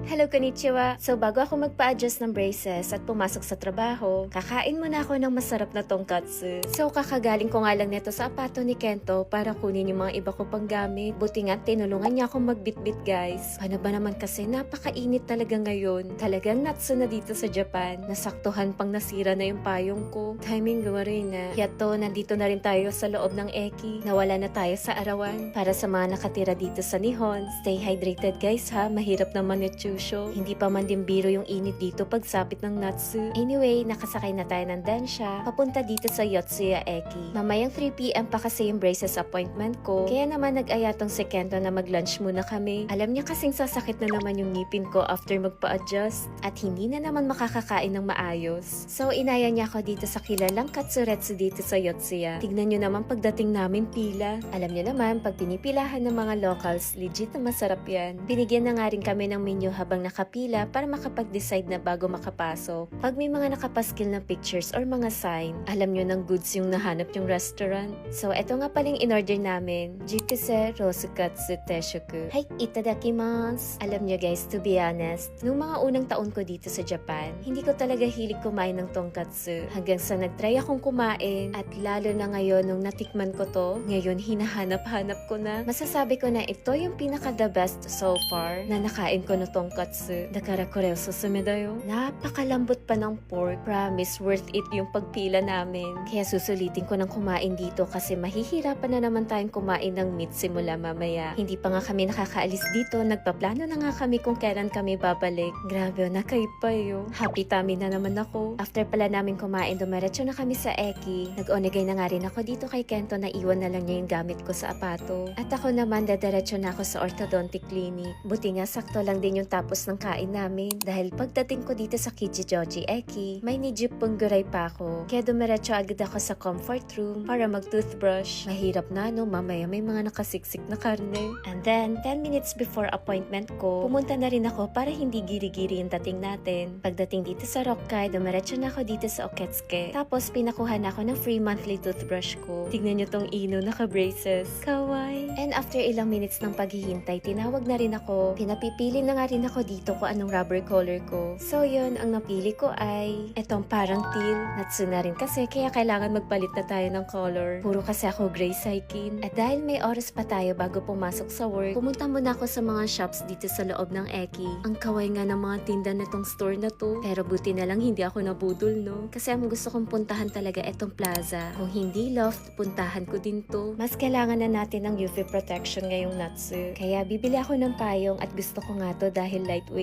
Hello, konnichiwa! So bago ako magpa-adjust ng braces at pumasok sa trabaho, kakain muna ako ng masarap na tonkatsu. So kakagaling ko nga lang nito sa apato ni Kento para kunin yung mga iba ko pang gamit. Buti nga tinulungan niya akong magbitbit guys. Paano ba naman kasi napakainit talaga ngayon. Talagang natsu na dito sa Japan. Nasaktuhan pang nasira na yung payong ko. Timing gawari na. Yato, nandito na rin tayo sa loob ng Eki. Nawala na tayo sa arawan. Para sa mga nakatira dito sa Nihon, stay hydrated guys ha. Mahirap naman yung hindi pa man din biro yung init dito pagsapit ng Natsu. Anyway, nakasakay na tayo ng Densha papunta dito sa Yotsuya Eki. Mamayang 3 PM pa kasi yung braces appointment ko. Kaya naman nag-aya tong si Kento na mag-lunch muna kami. Alam niya kasing sasakit na naman yung ngipin ko after magpa-adjust at hindi na naman makakakain ng maayos. So inaya niya ako dito sa kilalang katsuretsu dito sa Yotsuya. Tignan nyo naman pagdating namin pila. Alam niyo naman pag pinipilahan ng mga locals, legit na masarap yan. Binigyan na nga rin kami ng menu habang nakapila para makapag-decide na bago makapasok. Pag may mga nakapaskil na pictures or mga sign, alam nyo ng goods yung nahanap yung restaurant. So, eto nga paling in-order namin. Jikuse Rosukatsu Teshuku. Hai, itadakimasu! Alam nyo guys, to be honest, nung mga unang taon ko dito sa Japan, hindi ko talaga hilig kumain ng tonkatsu. Hanggang sa nag-try akong kumain at lalo na ngayon nung natikman ko to, ngayon hinahanap-hanap ko na. Masasabi ko na ito yung pinaka-the best so far na nakain ko na tonkatsu. Dakara kore osusume da yo. Napakalambot pa ng pork. Promise, worth it yung pagpila namin. Kaya susulitin ko ng kumain dito kasi mahihirapan na naman tayong kumain ng meat simula mamaya. Hindi pa nga kami nakakaalis dito. Nagpaplano na nga kami kung kailan kami babalik. Grabe, nakaipay yo. Happy tummy na naman ako. After pala namin kumain, dumiretso na kami sa Eki. Nag-onegay na nga rin ako dito kay Kento na iwan na lang niya yung gamit ko sa apato. At ako naman, dadiretso na ako sa orthodontic clinic. Buti nga sakto lang din yung tapos ng kain namin. Dahil pagdating ko dito sa Kichijoji Eki, may nijip pungguray pa ako. Kaya dumiretso agad ako sa comfort room para mag-toothbrush. Mahirap na no, mamaya may mga nakasiksik na karne. And then, 10 minutes before appointment ko, pumunta na rin ako para hindi giri-giri yung dating natin. Pagdating dito sa Rokkai, dumiretso na ako dito sa Oketsuke. Tapos pinakuha na ako ng free monthly toothbrush ko. Tignan nyo tong Ino, naka-braces. Kawaii! And after ilang minutes ng paghihintay, tinawag na rin ako. Pinapipili na nga rin ako dito kung anong rubber color ko. So yun, ang napili ko ay etong parang teal. Natsu na rin kasi kaya kailangan magpalit na tayo ng color. Puro kasi ako gray skin. At dahil may oras pa tayo bago pumasok sa work, pumunta muna ako sa mga shops dito sa loob ng Eki. Ang kaway nga ng mga tinda na tong store na to. Pero buti na lang hindi ako nabudol no. Kasi ang gusto kong puntahan talaga etong plaza. Kung hindi loft, puntahan ko din to. Mas kailangan na natin ng UV protection ngayong Natsu. Kaya bibili ako ng payong at gusto ko nga to dahil lightweight.